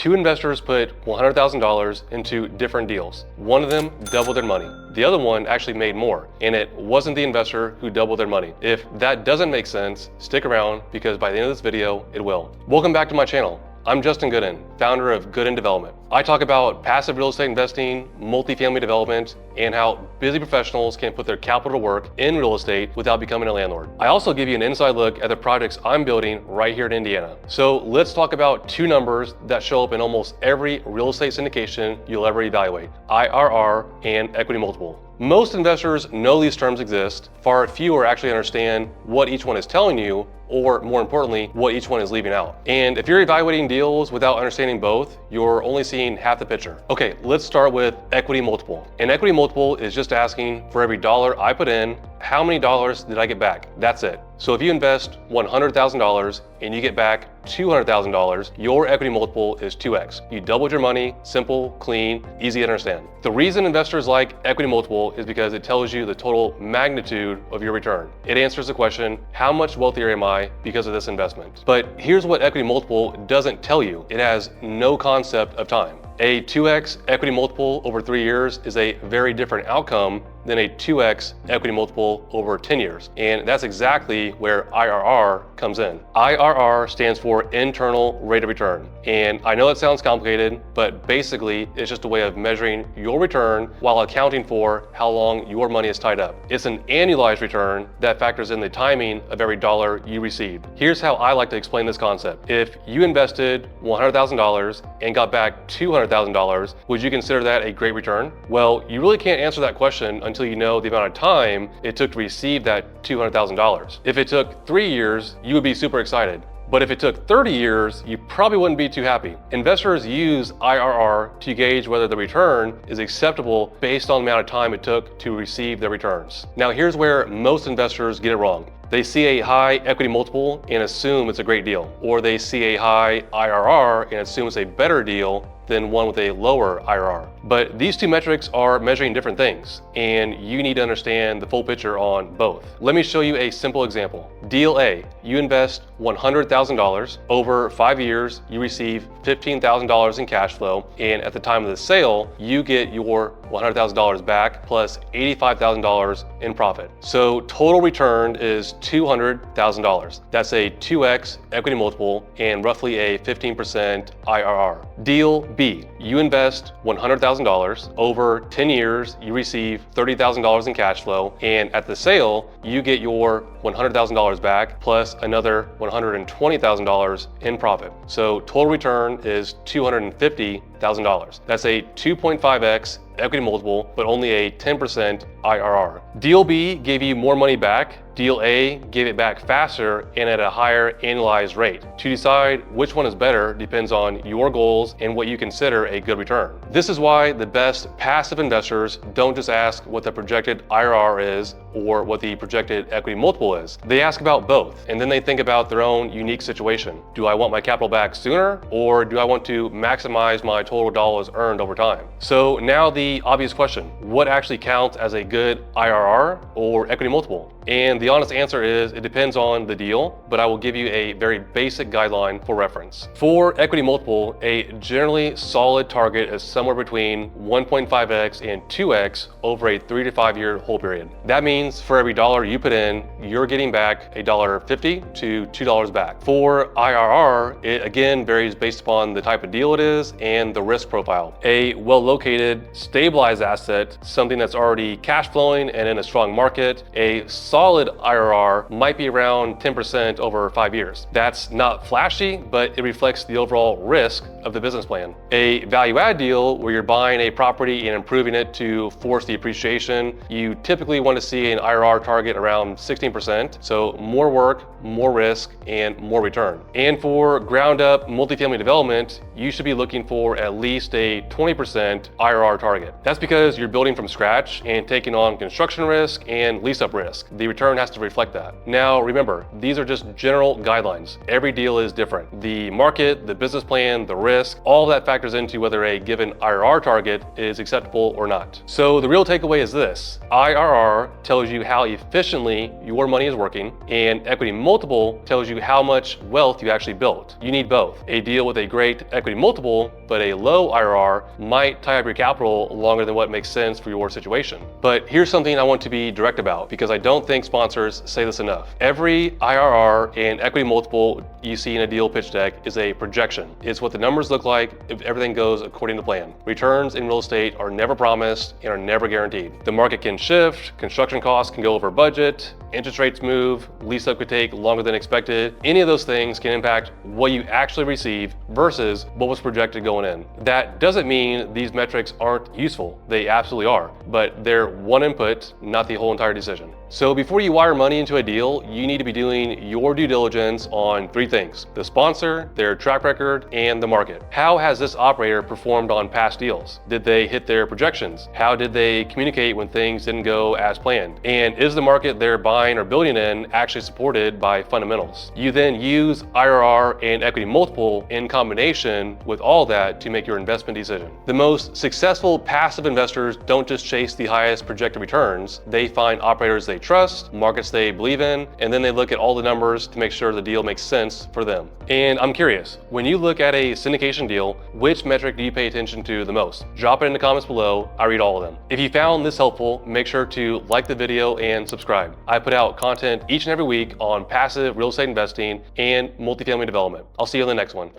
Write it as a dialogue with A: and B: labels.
A: Two investors put $100,000 into different deals. One of them doubled their money. The other one actually made more, and it wasn't the investor who doubled their money. If that doesn't make sense, stick around because by the end of this video, it will. Welcome back to my channel. I'm Justin Gooden, founder of Gooden Development. I talk about passive real estate investing, multifamily development, and how busy professionals can put their capital to work in real estate without becoming a landlord. I also give you an inside look at the projects I'm building right here in Indiana. So let's talk about two numbers that show up in almost every real estate syndication you'll ever evaluate: IRR and equity multiple. Most investors know these terms exist. Far fewer actually understand what each one is telling you, or more importantly, what each one is leaving out. And if you're evaluating deals without understanding both, you're only seeing half the picture. Okay, let's start with equity multiple. An equity multiple is just asking for every dollar I put in, how many dollars did I get back? That's it. So if you invest $100,000 and you get back $200,000, your equity multiple is 2x. You doubled your money, simple, clean, easy to understand. The reason investors like equity multiple is because it tells you the total magnitude of your return. It answers the question, how much wealthier am I because of this investment? But here's what equity multiple doesn't tell you. It has no concept of time. A 2x equity multiple over 3 years is a very different outcome than a 2x equity multiple over 10 years. And that's exactly where IRR comes in. IRR stands for internal rate of return. And I know it sounds complicated, but basically it's just a way of measuring your return while accounting for how long your money is tied up. It's an annualized return that factors in the timing of every dollar you received. Here's how I like to explain this concept. If you invested $100,000 and got back $200,000, would you consider that a great return? Well, you really can't answer that question until you know the amount of time it took to receive that $200,000. If it took 3 years, you would be super excited. But if it took 30 years, you probably wouldn't be too happy. Investors use IRR to gauge whether the return is acceptable based on the amount of time it took to receive their returns. Now here's where most investors get it wrong. They see a high equity multiple and assume it's a great deal, or they see a high IRR and assume it's a better deal than one with a lower IRR. But these two metrics are measuring different things, and you need to understand the full picture on both. Let me show you a simple example. Deal A, you invest $100,000. Over 5 years, you receive $15,000 in cash flow, and at the time of the sale, you get your $100,000 back plus $85,000 in profit. So total return is $200,000. That's a 2x equity multiple and roughly a 15% IRR. Deal B, you invest $100,000. Over 10 years, you receive $30,000 in cash flow, and at the sale, you get your $100,000 back plus another $120,000 in profit. So total return is $250,000. That's a 2.5x equity multiple, but only a 10% IRR. Deal B gave you more money back. Deal A gave it back faster and at a higher annualized rate. To decide which one is better depends on your goals and what you consider a good return. This is why the best passive investors don't just ask what the projected IRR is or what the projected equity multiple is. They ask about both, and then they think about their own unique situation. Do I want my capital back sooner, or do I want to maximize my total dollars earned over time? So now the obvious question, what actually counts as a good IRR or equity multiple? And the honest answer is it depends on the deal, but I will give you a very basic guideline for reference. For equity multiple, a generally solid target is somewhere between 1.5x and 2x over a 3 to 5 year hold period. That means for every dollar you put in, you're getting back $1.50 to $2 back. For IRR, it again varies based upon the type of deal it is and the risk profile. A well-located, stabilized asset, something that's already cash flowing and in a strong market, a solid IRR might be around 10% over 5 years. That's not flashy, but it reflects the overall risk of the business plan. A value add deal where you're buying a property and improving it to force the appreciation, you typically want to see an IRR target around 16%. So more work, more risk, and more return. And for ground up multifamily development, you should be looking for at least a 20% IRR target. That's because you're building from scratch and taking on construction risk and lease up risk. The return has to reflect that. Now, remember, these are just general guidelines. Every deal is different. The market, the business plan, the risk, all that factors into whether a given IRR target is acceptable or not. So the real takeaway is this: IRR tells you how efficiently your money is working, and equity multiple tells you how much wealth you actually built. You need both. A deal with a great equity multiple but a low IRR might tie up your capital longer than what makes sense for your situation. But here's something I want to be direct about, because I don't think sponsors say this enough. Every IRR and equity multiple you see in a deal pitch deck is a projection. It's what the numbers look like if everything goes according to plan. Returns in real estate are never promised and are never guaranteed. The market can shift, construction costs can go over budget, interest rates move, lease up could take longer than expected. Any of those things can impact what you actually receive versus what was projected going in. That doesn't mean these metrics aren't useful. They absolutely are, but they're one input, not the whole entire decision. So before you wire money into a deal, you need to be doing your due diligence on three things: the sponsor, their track record, and the market. How has this operator performed on past deals? Did they hit their projections? How did they communicate when things didn't go as planned? And is the market they're buying or building in actually supported by fundamentals? You then use IRR and equity multiple in combination with all that to make your investment decision. The most successful passive investors don't just chase the highest projected returns. They find operators they trust, markets they believe in, and then they look at all the numbers to make sure the deal makes sense for them. And I'm curious, when you look at a syndication deal, which metric do you pay attention to the most? Drop it in the comments below. I read all of them. If you found this helpful, make sure to like the video and subscribe. I put out content each and every week on passive real estate investing and multifamily development. I'll see you in the next one.